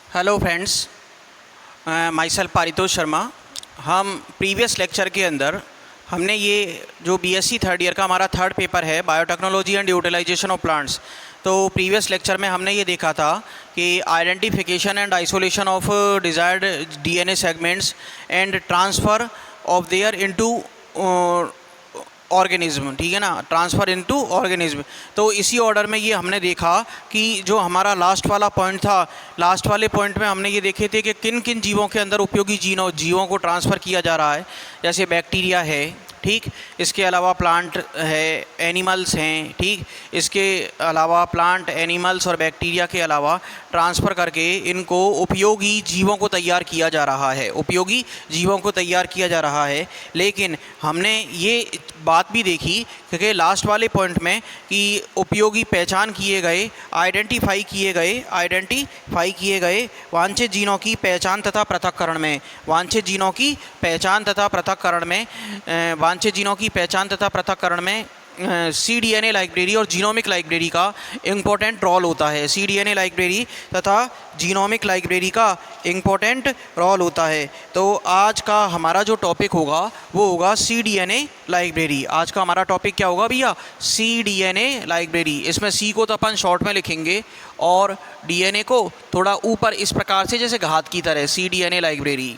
Hello friends, my self Paritosh Sharma. हम previous lecture के अंदर हमने ये जो बीएससी थर्ड ईयर का हमारा थर्ड पेपर है biotechnology and utilization of plants, तो प्रीवियस लेक्चर में हमने ये देखा था कि identification and isolation of desired DNA segments and transfer of their into organism, ठीक है ना, ट्रांसफ़र इनटू ऑर्गेनिज्म। तो इसी ऑर्डर में ये हमने देखा कि जो हमारा लास्ट वाला पॉइंट था, लास्ट वाले पॉइंट में हमने ये देखे थे कि किन किन जीवों के अंदर उपयोगी जीवों को ट्रांसफ़र किया जा रहा है। जैसे बैक्टीरिया है, ठीक, इसके अलावा प्लांट है, एनिमल्स हैं, ठीक, इसके अलावा प्लांट, एनिमल्स और बैक्टीरिया के अलावा ट्रांसफ़र करके इनको उपयोगी जीवों को तैयार किया जा रहा है, उपयोगी जीवों को तैयार किया जा रहा है। लेकिन हमने ये बात भी देखी क्योंकि लास्ट वाले पॉइंट में कि उपयोगी पहचान किए गए, आइडेंटिफाई किए गए वांछित जीनों की पहचान तथा पृथक्करण में, वांछित जीनों की पहचान तथा पृथक्करण में cDNA लाइब्रेरी और जीनोमिक लाइब्रेरी का इम्पोर्टेंट रोल होता है। cDNA लाइब्रेरी तथा जीनोमिक लाइब्रेरी का इम्पोर्टेंट रोल होता है। तो आज का हमारा जो टॉपिक होगा वो होगा cDNA लाइब्रेरी। आज का हमारा टॉपिक क्या होगा भैया? cDNA library. इसमें C को तो अपन शॉर्ट में लिखेंगे और DNA को थोड़ा ऊपर इस प्रकार से जैसे घात की तरह, cDNA लाइब्रेरी,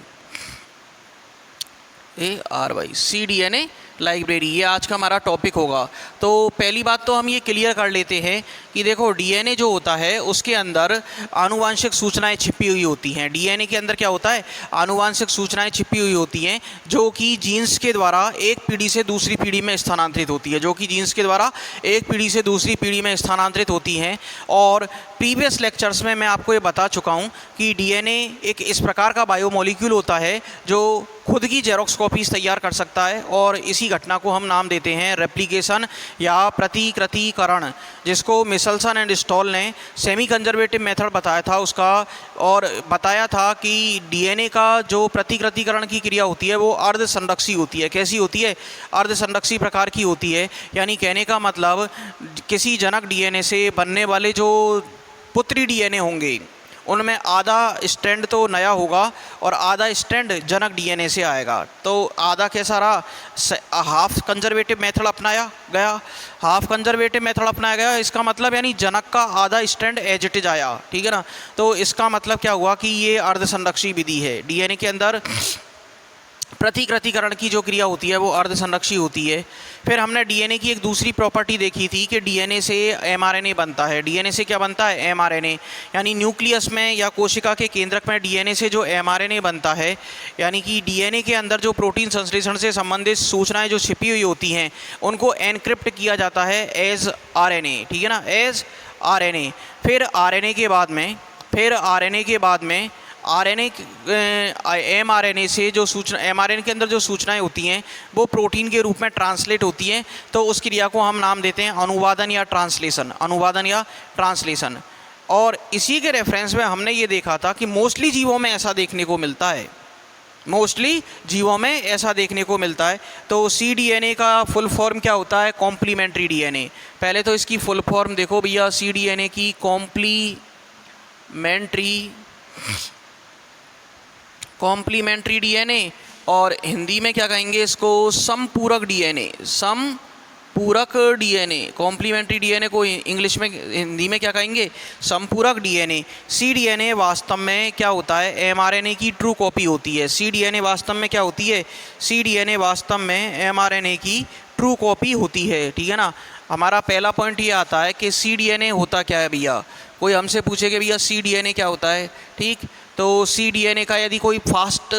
cDNA लाइब्रेरी, ये आज का हमारा टॉपिक होगा। तो पहली बात तो हम ये क्लियर कर लेते हैं कि देखो डीएनए जो होता है उसके अंदर आनुवांशिक सूचनाएं छिपी हुई होती हैं। डीएनए के अंदर क्या होता है? आनुवांशिक सूचनाएं छिपी हुई होती हैं जो कि जीन्स के द्वारा एक पीढ़ी से दूसरी पीढ़ी में स्थानांतरित होती है, और प्रीवियस लेक्चर्स में मैं आपको ये बता चुका हूँ कि डीएनए एक इस प्रकार का बायोमोलिक्यूल होता है जो खुद की जेरोक्स कॉपीज़ तैयार कर सकता है, और इसी घटना को हम नाम देते हैं रेप्लिकेशन या प्रतिकृतिकरण, जिसको मिचेल्सन एंड स्टॉल ने सेमी कंजर्वेटिव मेथड बताया था उसका, और बताया था कि डीएनए का जो प्रतिकृतिकरण की क्रिया होती है वो अर्ध संरक्षी होती है। कैसी होती है? अर्ध संरक्षी प्रकार की होती है। यानी कहने का मतलब किसी जनक डीएनए से बनने वाले जो पुत्री डीएनए होंगे उनमें आधा स्टैंड तो नया होगा और आधा स्टैंड जनक डीएनए से आएगा। तो आधा कैसा रहा? हाफ कंजर्वेटिव मेथड अपनाया गया। इसका मतलब यानी जनक का आधा स्टैंड एज इट इज आया, ठीक है ना। तो इसका मतलब क्या हुआ कि ये अर्ध संरक्षी विधि है। डीएनए के अंदर प्रतिकृतिकरण की जो क्रिया होती है वो अर्ध संरक्षी होती है। फिर हमने डीएनए की एक दूसरी प्रॉपर्टी देखी थी कि डीएनए से एमआरएनए बनता है। डीएनए से क्या बनता है? एमआरएनए। यानी न्यूक्लियस में या कोशिका के केंद्रक में डीएनए से जो एमआरएनए बनता है, यानी कि डीएनए के अंदर जो प्रोटीन संश्लेषण से संबंधित सूचनाएं जो छिपी हुई होती हैं उनको एनक्रिप्ट किया जाता है एज आरएनए, ठीक है ना, एज आरएनए। फिर आरएनए के बाद में एमआरएनए से जो सूचना, एमआरएनए के अंदर जो सूचनाएं होती हैं वो प्रोटीन के रूप में ट्रांसलेट होती हैं। तो उस क्रिया को हम नाम देते हैं अनुवादन या ट्रांसलेशन। और इसी के रेफरेंस में हमने ये देखा था कि मोस्टली जीवों में ऐसा देखने को मिलता है। तो cDNA का फुल फॉर्म क्या होता है? Complementary DNA. पहले तो इसकी फुल फॉर्म देखो भैया, cDNA की कॉम्प्लीमेंट्री डीएनए, और हिंदी में क्या कहेंगे इसको? समपूरक डीएनए। कॉम्प्लीमेंट्री डीएनए को इंग्लिश में, हिंदी में क्या कहेंगे? समपूरक डीएनए। cDNA वास्तव में क्या होता है? एमआरएनए की ट्रू कॉपी होती है। cDNA वास्तव में क्या होती है? cDNA वास्तव में एमआरएनए की ट्रू कॉपी होती है, ठीक है ना। हमारा पहला पॉइंट ये आता है कि cDNA होता क्या है भैया? कोई हमसे पूछे कि भैया cDNA क्या होता है, ठीक, तो cDNA का यदि कोई फास्ट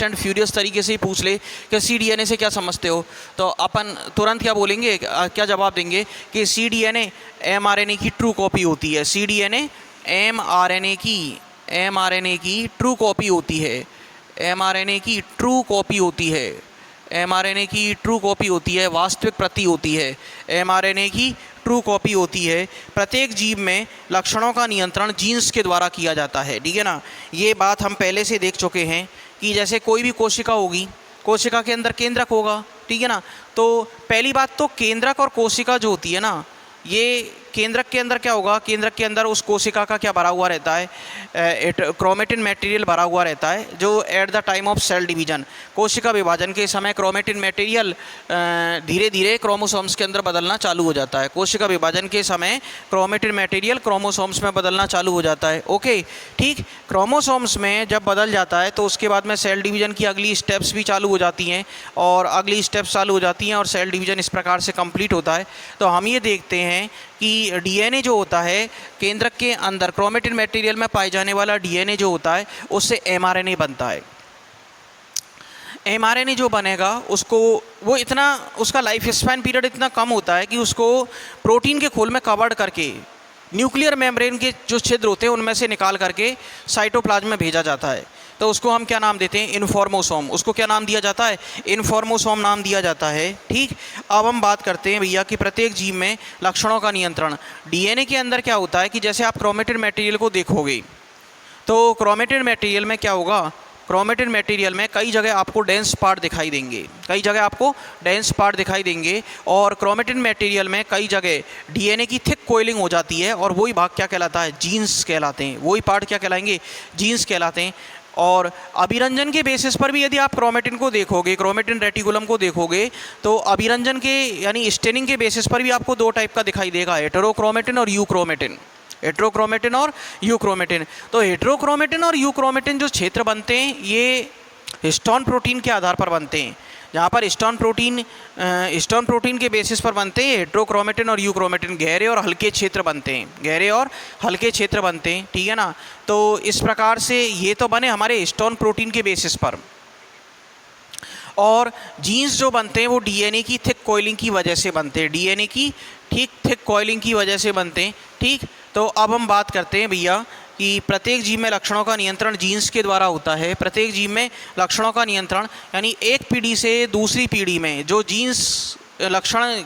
एंड फ्यूरियस तरीके से ही पूछ ले कि cDNA से क्या समझते हो, तो अपन तुरंत क्या बोलेंगे, क्या जवाब देंगे कि cDNA mRNA की ट्रू कॉपी होती है। cDNA mRNA की ट्रू कॉपी होती है। mRNA की ट्रू कॉपी होती है, वास्तविक प्रति होती है। mRNA की ट्रू कॉपी होती है। प्रत्येक जीव में लक्षणों का नियंत्रण जीन्स के द्वारा किया जाता है, ठीक है ना। ये बात हम पहले से देख चुके हैं कि जैसे कोई भी कोशिका होगी, कोशिका के अंदर केंद्रक होगा, ठीक है ना। तो पहली बात तो केंद्रक और कोशिका जो होती है ना, ये केंद्रक के अंदर क्या होगा, केंद्रक के अंदर उस कोशिका का क्या भरा हुआ रहता है, क्रोमेटिन मटेरियल भरा हुआ रहता है, जो at the time of cell division, कोशिका विभाजन के समय क्रोमेटिन मटेरियल धीरे धीरे क्रोमोसोम्स के अंदर बदलना चालू हो जाता है। कोशिका विभाजन के समय क्रोमेटिन मटेरियल क्रोमोसोम्स में बदलना चालू हो जाता है। ओके, ठीक। क्रोमोसोम्स में जब बदल जाता है तो उसके बाद में सेल डिवीजन की अगली स्टेप्स भी चालू हो जाती हैं, और अगली स्टेप्स चालू हो जाती हैं और सेल डिवीजन इस प्रकार से कंप्लीट होता है। तो हम ये देखते हैं कि डीएनए जो होता है केंद्रक के अंदर क्रोमेटिन मटेरियल में पाए जाने वाला डीएनए जो होता है उससे एमआरएनए बनता है। एमआरएनए जो बनेगा उसको वो इतना, उसका लाइफ स्पैन पीरियड इतना कम होता है कि उसको प्रोटीन के खोल में कवर्ड करके न्यूक्लियर मेम्ब्रेन के जो छिद्र होते हैं उनमें से निकाल करके साइटोप्लाज्म में भेजा जाता है। तो उसको हम क्या नाम देते हैं, इन्फॉर्मोसोम। उसको क्या नाम दिया जाता है, इन्फॉर्मोसोम नाम दिया जाता है। ठीक। अब हम बात करते हैं भैया कि प्रत्येक जीव में लक्षणों का नियंत्रण। डीएनए के अंदर क्या होता है कि जैसे आप क्रोमेटिन मटेरियल को देखोगे तो क्रोमेटिन मटेरियल में क्या होगा, क्रोमेटिन मटेरियल में कई जगह आपको डेंस पार्ट दिखाई देंगे, कई जगह आपको डेंस पार्ट दिखाई देंगे, और क्रोमेटिन मटेरियल में कई जगह डीएनए की थिक कोइलिंग हो जाती है, और वही भाग क्या कहलाता है, जीन्स कहलाते हैं। वही पार्ट क्या कहलाएंगे, जीन्स कहलाते हैं। और अभिरंजन के बेसिस पर भी यदि आप क्रोमेटिन को देखोगे, क्रोमेटिन रेटिकुलम को देखोगे, तो अभिरंजन के यानी स्टेनिंग के बेसिस पर भी आपको दो टाइप का दिखाई देगा, हेटेरोक्रोमेटिन और यूक्रोमेटिन। हेटेरोक्रोमेटिन और यूक्रोमेटिन। तो हेटेरोक्रोमेटिन और यूक्रोमेटिन जो क्षेत्र बनते हैं ये हिस्टोन प्रोटीन के आधार पर बनते हैं। जहाँ पर हिस्टोन प्रोटीन के बेसिस पर बनते हैं हेटेरोक्रोमेटिन और यूक्रोमेटिन, गहरे और हल्के क्षेत्र बनते हैं, गहरे और हल्के क्षेत्र बनते हैं। ठीक है ना। तो इस प्रकार से ये तो बने हमारे हिस्टोन प्रोटीन के बेसिस पर, और जीन्स जो बनते हैं वो डीएनए की थिक कॉइलिंग की वजह से बनते हैं, डीएनए की थिक कॉइलिंग की वजह से बनते हैं। ठीक। तो अब हम बात करते हैं भैया कि प्रत्येक जीव में लक्षणों का नियंत्रण जीन्स के द्वारा होता है। प्रत्येक जीव में लक्षणों का नियंत्रण यानी एक पीढ़ी से दूसरी पीढ़ी में जो जीन्स लक्षण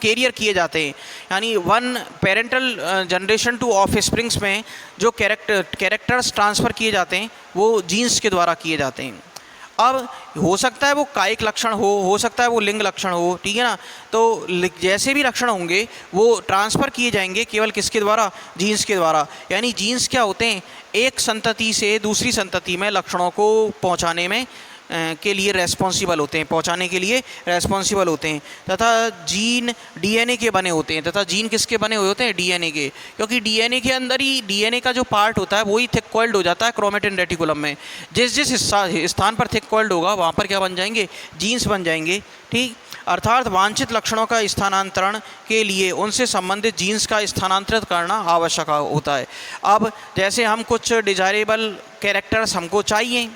कैरियर किए जाते हैं, यानी one parental generation two of springs में जो कैरेक्टर्स ट्रांसफ़र किए जाते हैं वो जीन्स के द्वारा किए जाते हैं। अब हो सकता है वो कायिक लक्षण हो सकता है वो लिंग लक्षण हो। ठीक है ना। तो जैसे भी लक्षण होंगे वो ट्रांसफ़र किए जाएंगे केवल किसके द्वारा, जीन्स के द्वारा। यानी जीन्स क्या होते हैं, एक संतति से दूसरी संतति में लक्षणों को पहुंचाने में के लिए रेस्पॉन्सिबल होते हैं, पहुंचाने के लिए रेस्पॉन्सिबल होते हैं। तथा जीन डीएनए के बने होते हैं, तथा जीन किसके बने हुए होते हैं, डीएनए के। क्योंकि डीएनए के अंदर ही डीएनए का जो पार्ट होता है वही थिक कॉइल्ड हो जाता है क्रोमेटिन रेटिकुलम में। जिस जिस स्थान पर थिक कॉइल्ड होगा वहाँ पर क्या बन जाएंगे, जीन्स बन जाएंगे। ठीक। अर्थात वांछित लक्षणों का स्थानांतरण के लिए उनसे संबंधित जीन्स का स्थानांतरित करना आवश्यक होता है। अब जैसे हम कुछ डिजायरेबल कैरेक्टर्स हमको चाहिए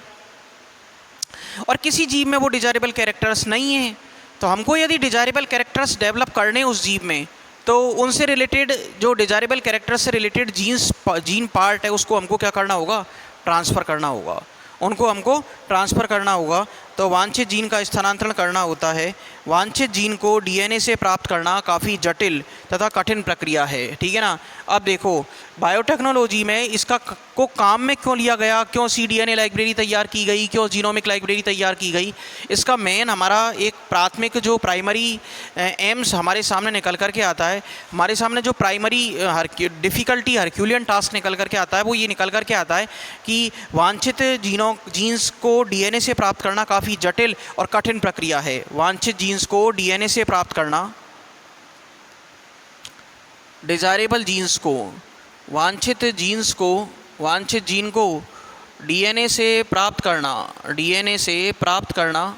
और किसी जीव में वो डिजायरेबल कैरेक्टर्स नहीं हैं, तो हमको यदि डिजायरेबल कैरेक्टर्स डेवलप करने उस जीव में, तो उनसे रिलेटेड जो डिजायरेबल कैरेक्टर्स से रिलेटेड जीन पार्ट है उसको हमको क्या करना होगा, ट्रांसफ़र करना होगा, उनको हमको ट्रांसफ़र करना होगा। तो वांछित जीन का स्थानांतरण करना होता है। वांछित जीन को डीएनए से प्राप्त करना काफ़ी जटिल तथा कठिन प्रक्रिया है। ठीक है ना। अब देखो बायोटेक्नोलॉजी में इसका को काम में क्यों लिया गया, क्यों सीडीएनए लाइब्रेरी तैयार की गई, क्यों जीनोमिक लाइब्रेरी तैयार की गई, इसका मेन हमारा एक प्राथमिक जो प्राइमरी एम्स हमारे सामने निकल कर के आता है, हमारे सामने जो प्राइमरी डिफ़िकल्टी हरक्यूलियन टास्क निकल कर के आता है वो ये निकल कर के आता है कि वांछित जीन्स को डीएनए से प्राप्त करना काफ़ी जटिल और कठिन प्रक्रिया है। वांछित जीन्स को डीएनए से प्राप्त करना, डिजायरेबल जीन्स को, वांछित जीन को डीएनए से प्राप्त करना, डीएनए से प्राप्त करना,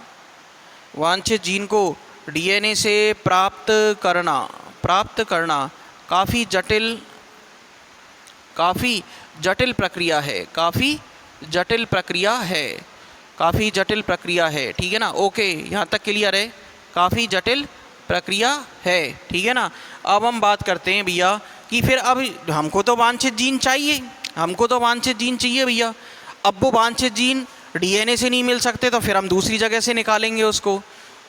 वांछित जीन को डीएनए से प्राप्त करना काफ़ी जटिल प्रक्रिया है, काफ़ी जटिल प्रक्रिया है। ठीक है ना। ओके, यहाँ तक क्लियर है, काफ़ी जटिल प्रक्रिया है। ठीक है ना। अब हम बात करते हैं भैया कि फिर अब हमको तो वांछित जीन चाहिए, भैया। अब वो वांछित जीन डीएनए से नहीं मिल सकते तो फिर हम दूसरी जगह से निकालेंगे उसको।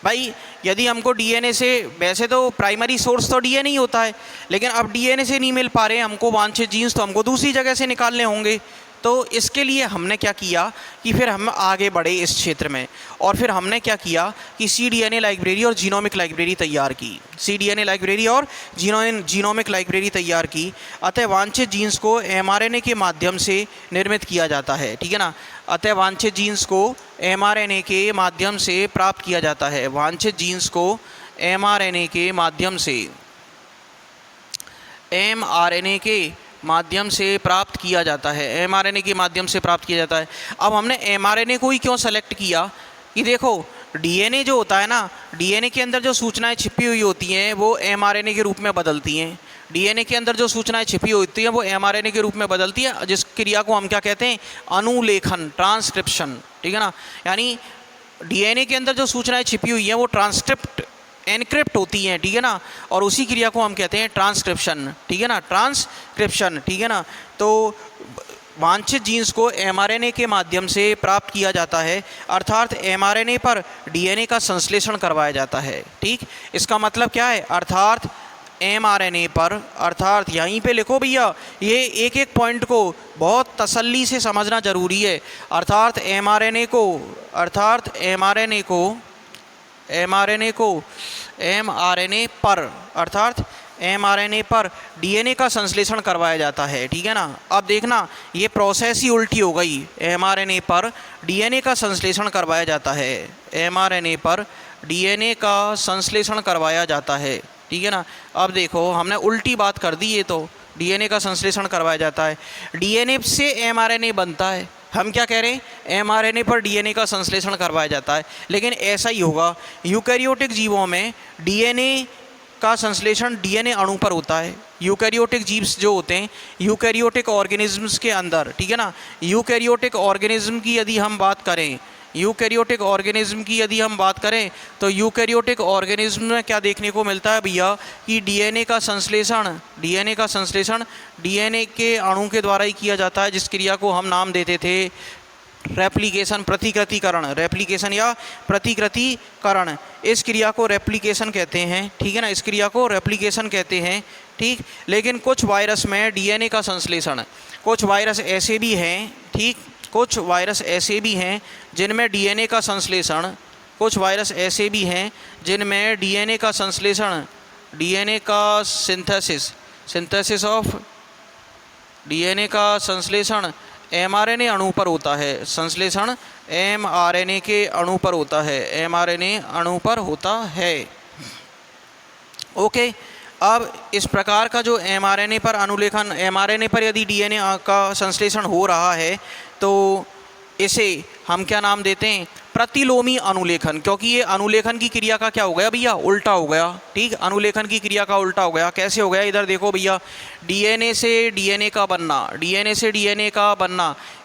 भाई यदि हमको डीएनए से, वैसे तो प्राइमरी सोर्स तो डीएनए ही होता है, लेकिन अब डीएनए से नहीं मिल पा रहे हैं हमको वांछित जीन्स, तो हमको दूसरी जगह से निकालने होंगे। तो इसके लिए हमने क्या किया कि फिर हम आगे बढ़े इस क्षेत्र में, और फिर हमने क्या किया कि cDNA लाइब्रेरी और जीनोमिक लाइब्रेरी तैयार की, cDNA लाइब्रेरी और जीनोमिक लाइब्रेरी तैयार की। अतः वांछित जीन्स को mRNA के माध्यम से निर्मित किया जाता है, ठीक है ना। अतः वांछित जीन्स को mRNA के माध्यम से प्राप्त किया जाता है, वांछित जीन्स को mRNA के माध्यम से mRNA के माध्यम से प्राप्त किया जाता है, mRNA के माध्यम से प्राप्त किया जाता है। अब हमने mRNA को ही क्यों सेलेक्ट किया कि देखो DNA जो होता है ना, DNA के अंदर जो सूचनाएं छिपी हुई होती हैं वो mRNA के रूप में बदलती हैं। DNA के अंदर जो सूचनाएं छिपी होती हैं वो mRNA के रूप में बदलती है, जिस क्रिया को हम क्या कहते हैं, अनुलेखन, ट्रांसक्रिप्शन, ठीक है ना। यानी DNA के अंदर जो सूचनाएं छिपी हुई हैं वो एनक्रिप्ट होती हैं, ठीक है ना, और उसी क्रिया को हम कहते हैं ट्रांसक्रिप्शन, ठीक है ना, ट्रांसक्रिप्शन, ठीक है ना। तो वांछित जीन्स को mRNA के माध्यम से प्राप्त किया जाता है, अर्थात mRNA पर DNA का संश्लेषण करवाया जाता है, ठीक। इसका मतलब क्या है, अर्थात mRNA पर, अर्थात यहीं पे लिखो भैया, ये एक एक पॉइंट को बहुत तसल्ली से समझना जरूरी है। अर्थात mRNA पर DNA का संश्लेषण करवाया जाता है, ठीक है ना। अब देखना ये प्रोसेस ही उल्टी हो गई, mRNA पर DNA का संश्लेषण करवाया जाता है, mRNA पर DNA का संश्लेषण करवाया जाता है, ठीक है ना। अब देखो हमने उल्टी बात कर दी, ये तो DNA का संश्लेषण करवाया जाता है, DNA से mRNA बनता है, हम क्या कह रहे हैं, mRNA पर DNA का संश्लेषण करवाया जाता है। लेकिन ऐसा ही होगा यूकैरियोटिक जीवों में DNA का संश्लेषण DNA अणु पर होता है। यूकैरियोटिक जीव जो होते हैं, यूकैरियोटिक ऑर्गेनिजम्स के अंदर, ठीक है ना, यूकैरियोटिक ऑर्गेनिज्म की यदि हम बात करें, तो यूकैरियोटिक ऑर्गेनिज्म में क्या देखने को मिलता है भैया कि DNA का संश्लेषण DNA के अणु के द्वारा ही किया जाता है, जिस क्रिया को हम नाम देते थे रेप्लिकेशन, रेप्लिकेशन या प्रतिकृतिकरण। इस क्रिया को रेप्लिकेशन कहते हैं, ठीक है ना, इस क्रिया को रेप्लिकेशन कहते हैं, ठीक। लेकिन कुछ वायरस में DNA का संश्लेषण, कुछ वायरस ऐसे भी हैं, ठीक, कुछ वायरस ऐसे भी हैं जिनमें DNA का संश्लेषण, DNA का सिंथेसिस ऑफ DNA का संश्लेषण mRNA अणु पर होता है, संश्लेषण mRNA के अणु पर होता है, mRNA अणु पर होता है, ओके। अब इस प्रकार का जो mRNA पर अनुलेखन, mRNA पर यदि DNA का संश्लेषण हो रहा है तो इसे हम क्या नाम देते हैं, प्रतिलोमी अनुलेखन, क्योंकि ये अनुलेखन की क्रिया का क्या हो गया भैया, उल्टा हो गया, ठीक। अनुलेखन की क्रिया का उल्टा हो गया, कैसे हो गया, इधर देखो भैया, DNA से DNA का बनना,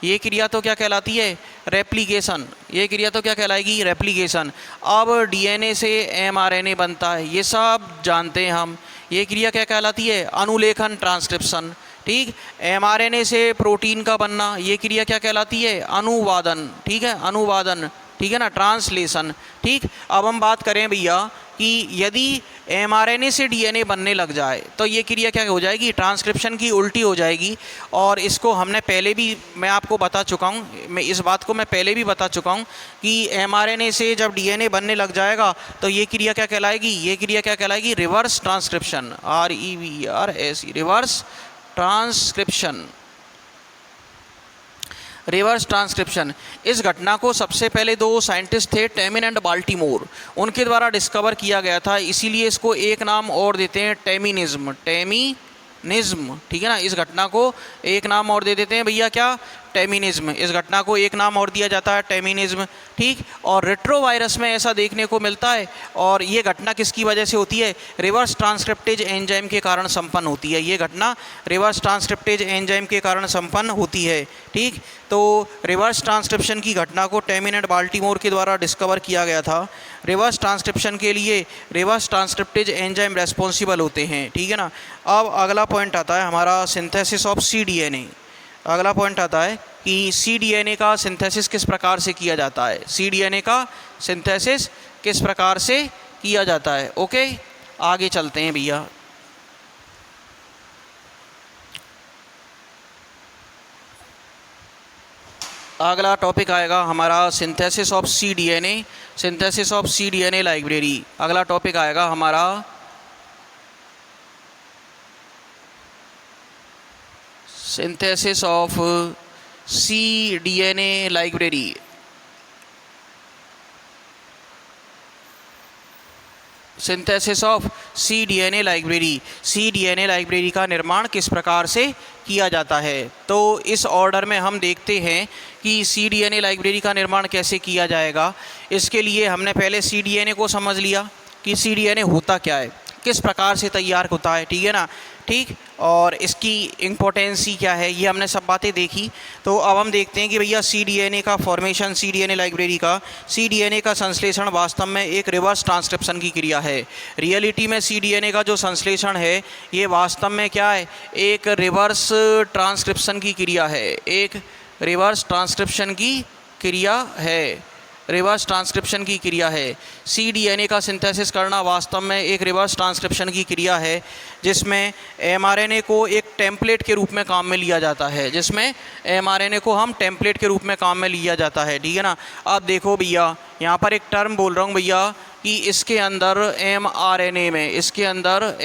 ये क्रिया तो क्या कहलाती है, रेप्लिकेशन, ये क्रिया तो क्या कहलाएगी, रेप्लिकेशन। अब DNA से mRNA बनता है, ये सब जानते हैं हम, ये क्रिया क्या कहलाती है, अनुलेखन, ट्रांसक्रिप्शन, ठीक। mRNA से प्रोटीन का बनना, ये क्रिया क्या कहलाती है, अनुवादन, ठीक है, अनुवादन, ठीक है ना, ट्रांसलेशन, ठीक। अब हम बात करें भैया कि यदि mRNA से DNA बनने लग जाए तो ये क्रिया क्या हो जाएगी, ट्रांसक्रिप्शन की उल्टी हो जाएगी। और इसको हमने पहले भी मैं आपको बता चुका हूँ, इस बात को मैं पहले भी बता चुका हूँ कि mRNA से जब DNA बनने लग जाएगा तो ये क्रिया क्या कहलाएगी, reverse transcription, REVRS, reverse transcription. इस घटना को सबसे पहले दो साइंटिस्ट थे, टेमिन एंड बाल्टीमोर, उनके द्वारा डिस्कवर किया गया था, इसीलिए इसको एक नाम और देते हैं, टेमिनिज्म, ठीक है ना। इस घटना को एक नाम और दे देते हैं भैया, क्या, टेमिनिज्म। इस घटना को एक नाम और दिया जाता है, टेमिनिज्म, ठीक। और रेट्रोवायरस में ऐसा देखने को मिलता है, और ये घटना किसकी वजह से होती है, रिवर्स ट्रांसक्रिप्टेज एंजाइम के कारण संपन्न होती है, ये घटना रिवर्स ट्रांसक्रिप्टेज एंजाइम के कारण संपन्न होती है, ठीक। तो रिवर्स ट्रांसक्रिप्शन की घटना को टेमिन एंड बाल्टीमोर के द्वारा डिस्कवर किया गया था। रिवर्स ट्रांसक्रिप्शन के लिए रिवर्स ट्रांसक्रिप्टेज एंजाइम रेस्पॉन्सिबल होते हैं, ठीक है ना। अब अगला पॉइंट आता है हमारा सिंथेसिस ऑफ cDNA। अगला पॉइंट आता है कि cDNA का सिंथेसिस किस प्रकार से किया जाता है, cDNA का सिंथेसिस किस प्रकार से किया जाता है, ओके। आगे चलते हैं भैया। अगला टॉपिक आएगा हमारा synthesis of cDNA, synthesis of cDNA library. अगला टॉपिक आएगा हमारा synthesis of cDNA library. Synthesis of cDNA library. cDNA library का निर्माण किस प्रकार से किया जाता है, तो इस ऑर्डर में हम देखते हैं कि cDNA लाइब्रेरी का निर्माण कैसे किया जाएगा। इसके लिए हमने पहले cDNA को समझ लिया कि cDNA होता क्या है, किस प्रकार से तैयार होता है, ठीक है ना, ठीक, और इसकी इम्पोर्टेंसी क्या है, ये हमने सब बातें देखी। तो अब हम देखते हैं कि भैया cDNA का फॉर्मेशन, cDNA लाइब्रेरी का, cDNA का संश्लेषण वास्तव में एक रिवर्स ट्रांसक्रिप्शन की क्रिया है। रियलिटी में cDNA का जो संश्लेषण है ये वास्तव में क्या है, एक रिवर्स ट्रांसक्रिप्शन की क्रिया है, एक रिवर्स ट्रांसक्रिप्शन की क्रिया है, रिवर्स ट्रांसक्रिप्शन की क्रिया है। cDNA का सिंथेसिस करना वास्तव में एक रिवर्स ट्रांसक्रिप्शन की क्रिया है, जिसमें mRNA को एक टेम्पलेट के रूप में काम में लिया जाता है, जिसमें mRNA को हम टेम्पलेट के रूप में काम में लिया जाता है, ठीक है ना। अब देखो भैया, यहाँ पर एक टर्म बोल रहा हूँ भैया कि इसके अंदर mRNA में, इसके अंदर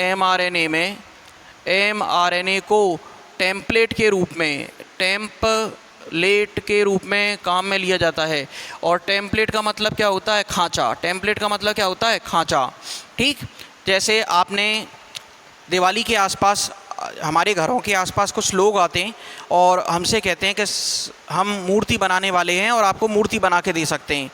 mRNA को टेम्पलेट के रूप में, टेम्पलेट के रूप में काम में लिया जाता है। और टेम्पलेट का मतलब क्या होता है, खांचा। टेम्पलेट का मतलब क्या होता है, खांचा, ठीक। जैसे आपने दिवाली के आसपास, हमारे घरों के आसपास कुछ लोग आते हैं और हमसे कहते हैं कि हम मूर्ति बनाने वाले हैं और आपको मूर्ति बना के दे सकते हैं,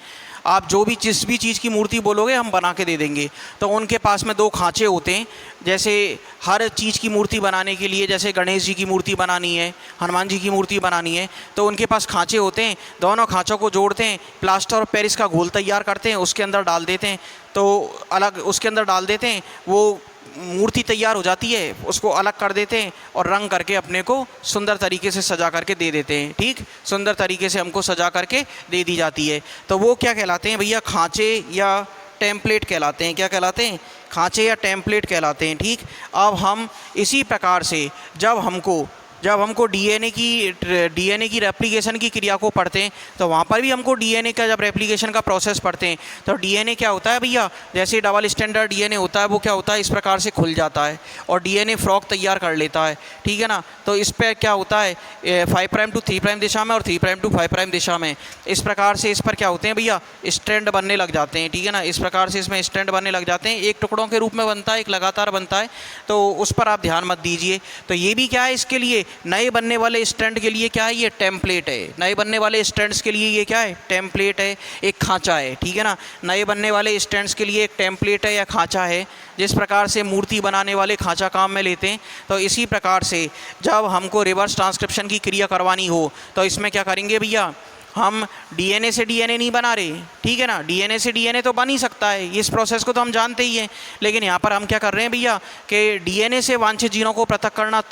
आप जो भी जिस भी चीज़ की मूर्ति बोलोगे हम बना के दे देंगे। तो उनके पास में दो खांचे होते हैं, जैसे हर चीज़ की मूर्ति बनाने के लिए, जैसे गणेश जी की मूर्ति बनानी है, हनुमान जी की मूर्ति बनानी है, तो उनके पास खांचे होते हैं। दोनों खांचों को जोड़ते हैं, प्लास्टर ऑफ पेरिस का घोल तैयार करते हैं, उसके अंदर डाल देते हैं, तो अलग उसके अंदर डाल देते हैं, वो मूर्ति तैयार हो जाती है, उसको अलग कर देते हैं और रंग करके अपने को सुंदर तरीके से सजा करके दे देते हैं, ठीक। सुंदर तरीके से हमको सजा करके दे दी जाती है। तो वो क्या कहलाते हैं भैया, खांचे या टेम्पलेट कहलाते हैं। क्या कहलाते हैं, खांचे या टेम्पलेट कहलाते हैं, ठीक। अब हम इसी प्रकार से जब हमको डीएनए की रेप्लिकेशन की क्रिया को पढ़ते हैं, तो वहाँ पर भी हमको डीएनए का जब रेप्लिकेशन का प्रोसेस पढ़ते हैं, तो डीएनए क्या होता है भैया, जैसे डबल स्टैंडर्ड डीएनए होता है, वो क्या होता है, इस प्रकार से खुल जाता है और डीएनए फ्रॉग तैयार कर लेता है, ठीक है ना। तो इस पर क्या होता है, 5 प्राइम टू 3 प्राइम दिशा में और 3 प्राइम टू 5 प्राइम दिशा में, इस प्रकार से इस पर क्या होते हैं भैया, स्ट्रैंड बनने लग जाते हैं, ठीक है ना। इस प्रकार से इसमें स्ट्रैंड बनने लग जाते हैं, एक टुकड़ों के रूप में बनता है, एक लगातार बनता है, तो उस पर आप ध्यान मत दीजिए। तो ये भी क्या है, इसके लिए नए बनने वाले स्ट्रैंड के लिए क्या है, ये टेम्पलेट है। नए बनने वाले स्ट्रैंड्स के लिए ये क्या है, टेम्पलेट है, एक खांचा है, ठीक है ना। नए बनने वाले स्ट्रैंड्स के लिए एक टेम्पलेट है या खांचा है, जिस प्रकार से मूर्ति बनाने वाले खांचा काम में लेते हैं। तो इसी प्रकार से जब हमको रिवर्स ट्रांसक्रिप्शन की क्रिया करवानी हो, तो इसमें क्या करेंगे भैया, हम डीएनए से डीएनए नहीं बना रहे, ठीक है ना। डीएनए से डीएनए तो बन ही सकता है, इस प्रोसेस को तो हम जानते ही हैं, लेकिन यहाँ पर हम क्या कर रहे हैं भैया कि डीएनए से वांछित जीनों को पृथक करना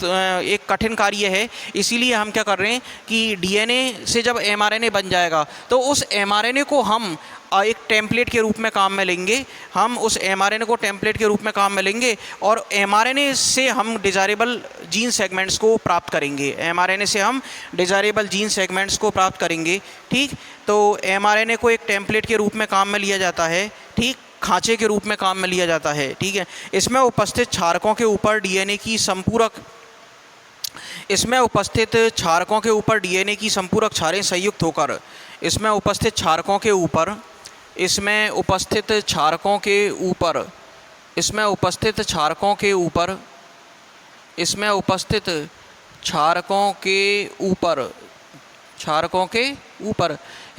एक कठिन कार्य है। इसीलिए हम क्या कर रहे हैं कि डीएनए से जब एमआरएनए बन जाएगा, तो उस एमआरएनए को हम एक टेम्पलेट के रूप में काम में लेंगे, हम उस एमआरएनए को टेम्पलेट के रूप में काम में लेंगे और एमआरएनए से हम डिज़ायरेबल जीन सेगमेंट्स को प्राप्त करेंगे, एमआरएनए से हम डिज़ायरेबल जीन सेगमेंट्स को प्राप्त करेंगे, ठीक। तो एमआरएनए को एक टेम्पलेट के रूप में काम में लिया जाता है, ठीक, खांचे के रूप में काम में लिया जाता है, ठीक है। इसमें उपस्थित क्षारकों के ऊपर डीएनए की संपूरक डीएनए की संपूरक क्षारें संयुक्त होकर, इसमें उपस्थित क्षारकों के ऊपर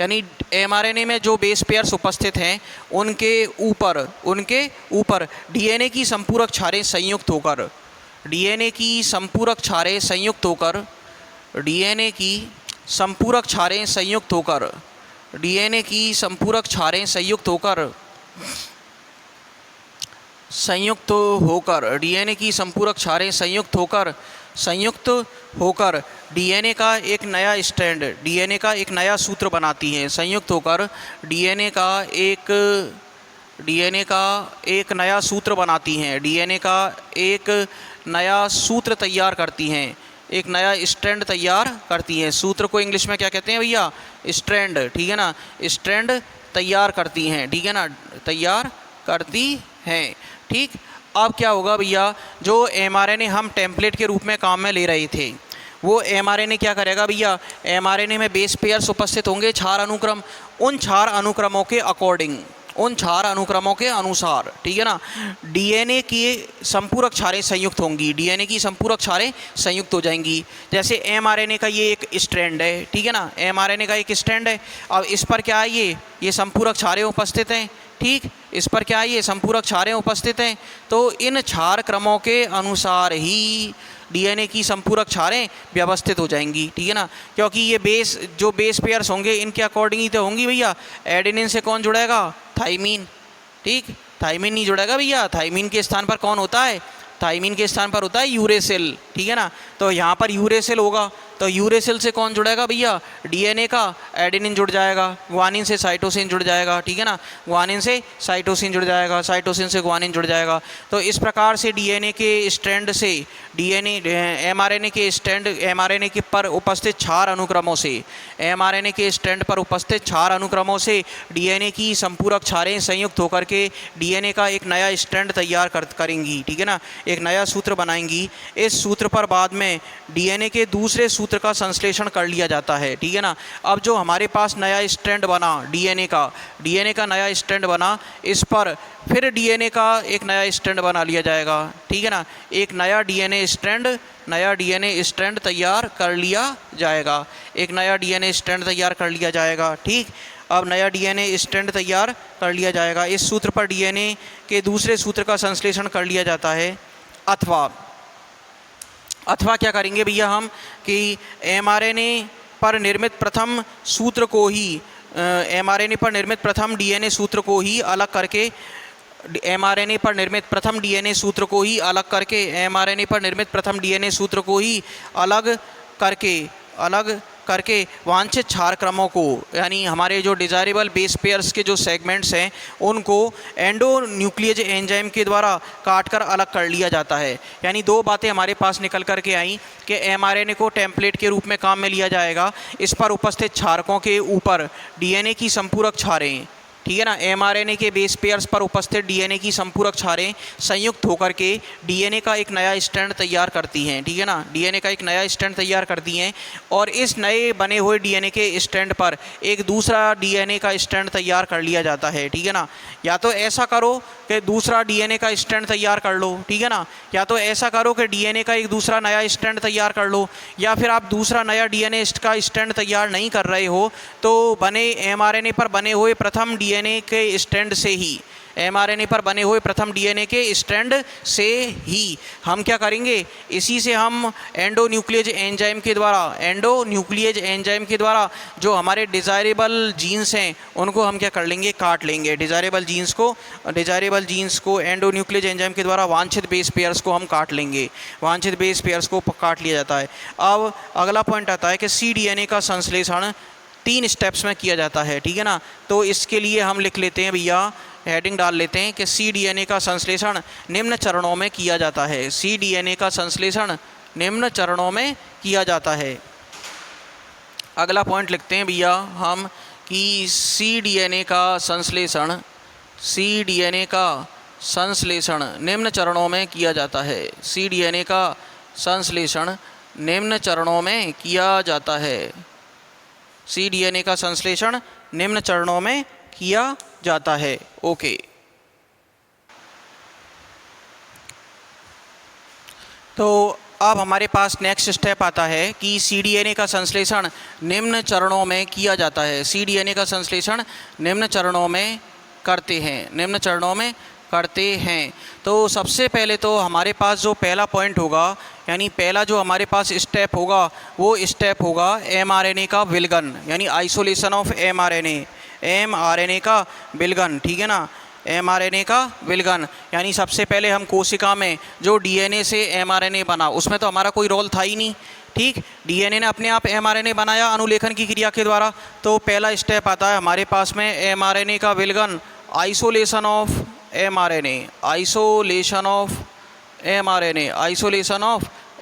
यानी एमआरएनए में जो बेस पेयर्स उपस्थित हैं उनके ऊपर डीएनए की संपूरक क्षारें संयुक्त होकर डीएनए की संपूरक क्षारें संयुक्त होकर डीएनए का एक नया स्ट्रैंड, डीएनए का एक नया सूत्र बनाती हैं, संयुक्त होकर डीएनए का एक नया सूत्र बनाती हैं, डीएनए का एक नया सूत्र तैयार करती हैं। एक नया स्ट्रैंड तैयार करती हैं। सूत्र को इंग्लिश में क्या कहते हैं भैया? स्ट्रैंड, ठीक है ना, स्ट्रैंड तैयार करती हैं, ठीक है ना, तैयार करती हैं। ठीक, अब क्या होगा भैया, जो mRNA हम टेम्पलेट के रूप में काम में ले रहे थे, वो mRNA क्या करेगा भैया, mRNA में बेस पेयर्स उपस्थित होंगे, 4 अनुक्रम, उन 4 अनुक्रमों के अकॉर्डिंग, उन 4 अनुक्रमों के अनुसार, ठीक है ना, डीएनए की संपूरक क्षारें संयुक्त होंगी, डीएनए की संपूरक क्षारें संयुक्त हो जाएंगी। जैसे mRNA का ये एक स्ट्रैंड है, ठीक है ना, mRNA का एक स्ट्रैंड है। अब इस पर क्या है, ये संपूरक क्षारें उपस्थित हैं, ठीक, इस पर क्या है, ये संपूरक क्षारें उपस्थित हैं। तो इन 4 क्रमों के अनुसार ही डीएनए की संपूरक क्षारें व्यवस्थित हो जाएंगी, ठीक है ना, क्योंकि ये जो बेस पेयर्स होंगे इनके अकॉर्डिंग ही तो होंगी भैया। एडेनिन से कौन जुड़ेगा? थाइमीन, ठीक, थाइमीन नहीं जुड़ेगा भैया, थाइमीन के स्थान पर कौन होता है? थाइमीन के स्थान पर होता है यूरेसिल, ठीक है ना, तो यहाँ पर यूरेसिल होगा, तो यूरेसिल से कौन जुड़ेगा भैया? डीएनए का एडेनिन जुड़ जाएगा, ग्वानिन से साइटोसिन जुड़ जाएगा, ठीक है ना, ग्वानिन से साइटोसिन जुड़ जाएगा, साइटोसिन से ग्वानिन जुड़ जाएगा। तो इस प्रकार से डीएनए के स्ट्रैंड से mRNA के स्ट्रैंड, mRNA के पर उपस्थित 4 अनुक्रमों से, mRNA के स्ट्रैंड पर उपस्थित 4 अनुक्रमों से डीएनए की संपूरक क्षारें संयुक्त होकर के डीएनए का एक नया स्ट्रैंड तैयार करेंगी, ठीक है ना, एक नया सूत्र बनाएंगी। इस सूत्र पर बाद में डीएनए के दूसरे सूत्र का संश्लेषण कर लिया जाता है, ठीक है ना। अब जो हमारे पास नया स्ट्रैंड बना डीएनए का नया स्ट्रैंड बना, इस पर फिर डीएनए का एक नया स्ट्रैंड बना लिया जाएगा, ठीक है ना, एक नया डीएनए स्ट्रैंड तैयार कर लिया जाएगा, एक नया डीएनए स्ट्रैंड तैयार कर लिया जाएगा, ठीक। अब नया डीएनए स्ट्रैंड तैयार कर लिया जाएगा, इस सूत्र पर डीएनए के दूसरे सूत्र का संश्लेषण कर लिया जाता है। अथवा क्या करेंगे भैया हम कि mRNA पर निर्मित प्रथम सूत्र को ही mRNA पर निर्मित प्रथम डीएनए सूत्र को ही अलग करके mRNA पर निर्मित प्रथम डीएनए सूत्र को ही अलग करके mRNA पर निर्मित प्रथम डीएनए सूत्र को ही अलग करके वांछित क्षार क्रमों को, यानी हमारे जो डिज़ायरेबल बेस पेयर्स के जो सेगमेंट्स हैं उनको एंडोन्यूक्लियेज एंजाइम के द्वारा काटकर अलग कर लिया जाता है। यानी 2 बातें हमारे पास निकल कर के आई कि mRNA को टेम्पलेट के रूप में काम में लिया जाएगा, इस पर उपस्थित क्षारकों के ऊपर डीएनए की संपूरक क्षारें, ठीक है ना, mRNA के बेस पेयर्स पर उपस्थित डीएनए की संपूरक क्षारें संयुक्त होकर के डीएनए का एक नया स्ट्रैंड तैयार करती हैं, ठीक है ना, डीएनए का एक नया स्ट्रैंड तैयार करती हैं। और इस नए बने हुए डीएनए के स्ट्रैंड पर एक दूसरा डीएनए का स्ट्रैंड तैयार कर लिया जाता है, ठीक है ना। या तो ऐसा करो कि दूसरा डीएनए का स्ट्रैंड तैयार कर लो, ठीक है ना, या तो ऐसा करो कि डीएनए का एक दूसरा नया स्ट्रैंड तैयार कर लो, या फिर आप दूसरा नया डीएनए का स्ट्रैंड तैयार नहीं कर रहे हो तो बने mRNA पर बने हुए प्रथम डीएनए के स्ट्रैंड से ही, mRNA पर बने हुए प्रथम डीएनए के स्ट्रैंड से ही हम क्या करेंगे, इसी से हम एंडोन्यूक्लियेज एंजाइम के द्वारा जो हमारे डिज़ायरेबल जीन्स हैं उनको हम क्या कर लेंगे, काट लेंगे। डिज़ायरेबल जीन्स को एंडोन्यूक्लियेज एंजाइम के द्वारा वांछित बेस पेयर्स को हम काट लेंगे, वांछित बेस पेयर्स को काट लिया जाता है। अब अगला पॉइंट आता है कि cDNA का संश्लेषण 3 स्टेप्स में किया जाता है, ठीक है ना। तो इसके लिए हम लिख लेते हैं भैया, हेडिंग डाल लेते हैं कि cDNA का संश्लेषण निम्न चरणों में किया जाता है, cDNA का संश्लेषण निम्न चरणों में किया जाता है। अगला पॉइंट लिखते हैं भैया हम कि cDNA का संश्लेषण निम्न चरणों में किया जाता है, cDNA का संश्लेषण निम्न चरणों में किया जाता है, cDNA का संश्लेषण निम्न चरणों में किया जाता है। ओके, तो अब हमारे पास नेक्स्ट स्टेप आता है कि cDNA का संश्लेषण निम्न चरणों में किया जाता है, cDNA का संश्लेषण निम्न चरणों में करते हैं। तो सबसे पहले तो हमारे पास जो पहला पॉइंट होगा, यानी पहला जो हमारे पास स्टेप होगा वो स्टेप होगा mRNA का विलगन, यानी आइसोलेशन ऑफ mRNA का विलगन, ठीक है ना, mRNA का विलगन। यानी सबसे पहले हम कोशिका में जो डीएनए से mRNA बना उसमें तो हमारा कोई रोल था ही नहीं, ठीक, डीएनए ने अपने आप mRNA बनाया अनुलेखन की क्रिया के द्वारा। तो पहला स्टेप आता है हमारे पास में mRNA का विलगन, आइसोलेशन ऑफ mRNA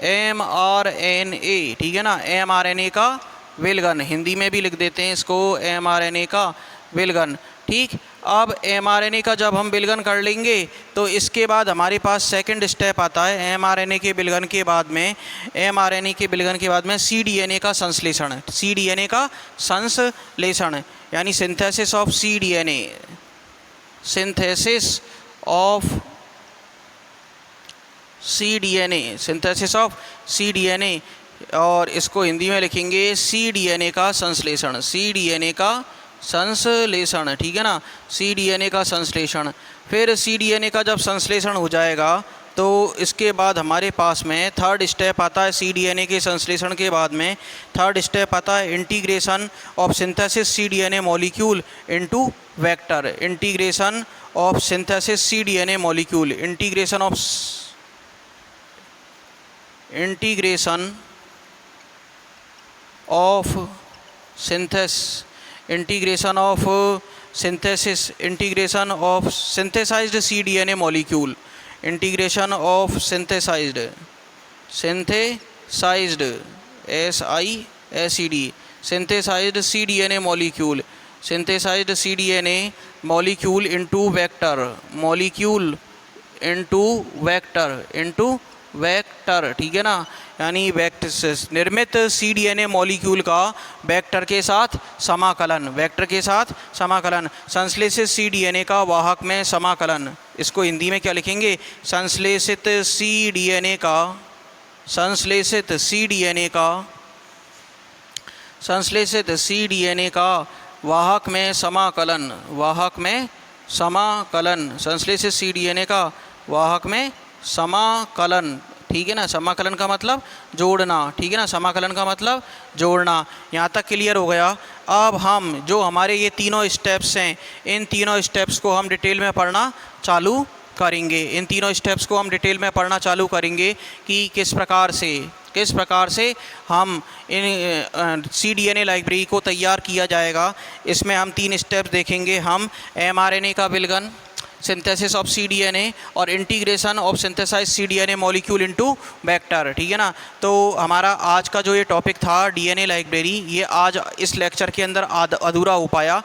mRNA, ठीक है ना, mRNA का विलगन, हिंदी में भी लिख देते हैं इसको mRNA का विलगन। ठीक, अब mRNA का जब हम विलगन कर लेंगे तो इसके बाद हमारे पास सेकंड स्टेप आता है mRNA के विलगन के बाद में, mRNA के विलगन के बाद में cDNA का संश्लेषण, cDNA का संश्लेषण यानी synthesis of cDNA, synthesis of cDNA, synthesis of cDNA, और इसको हिंदी में लिखेंगे cDNA का संश्लेषण, cDNA का संश्लेषण, ठीक है ना, cDNA का संश्लेषण। फिर cDNA का जब संश्लेषण हो जाएगा तो इसके बाद हमारे पास में थर्ड स्टेप आता है, cDNA के संश्लेषण के बाद में थर्ड स्टेप आता है integration of synthesis cDNA molecule into vector, integration of synthesis cDNA molecule, integration of synthesized cDNA molecule, integration of synthesized synthesized cDNA molecule into vector, ठीक है ना, यानी वेक्टर निर्मित cDNA मॉलिक्यूल का वेक्टर के साथ समाकलन, वेक्टर के साथ समाकलन, संश्लेषित cDNA का वाहक में समाकलन, इसको हिंदी में क्या लिखेंगे, संश्लेषित cDNA का वाहक में समाकलन, संश्लेषित cDNA का वाहक में समाकलन, ठीक है ना, समाकलन का मतलब जोड़ना, ठीक है ना, समाकलन का मतलब जोड़ना। यहाँ तक क्लियर हो गया। अब हम जो हमारे ये तीनों स्टेप्स हैं, इन तीनों स्टेप्स को हम डिटेल में पढ़ना चालू करेंगे, इन तीनों स्टेप्स को हम डिटेल में पढ़ना चालू करेंगे कि किस प्रकार से हम इन cDNA लाइब्रेरी को तैयार किया जाएगा। इसमें हम 3 स्टेप्स देखेंगे, हम mRNA का विलगन, सिंथेसिस ऑफ cDNA और integration of synthesize cDNA molecule into vector, ठीक है ना। तो हमारा आज का जो ये टॉपिक था DNA लाइब्रेरी, ये आज इस लेक्चर के अंदर अधूरा हो पाया।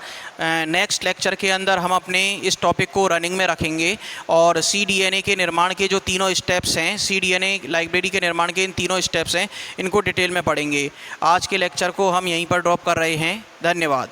नेक्स्ट लेक्चर के अंदर हम अपने इस टॉपिक को रनिंग में रखेंगे और cDNA के निर्माण के जो तीनों स्टेप्स हैं, cDNA लाइब्रेरी के निर्माण के इन तीनों स्टेप्स हैं, इनको डिटेल में पढ़ेंगे। आज के लेक्चर को हम यहीं पर ड्रॉप कर रहे हैं। धन्यवाद।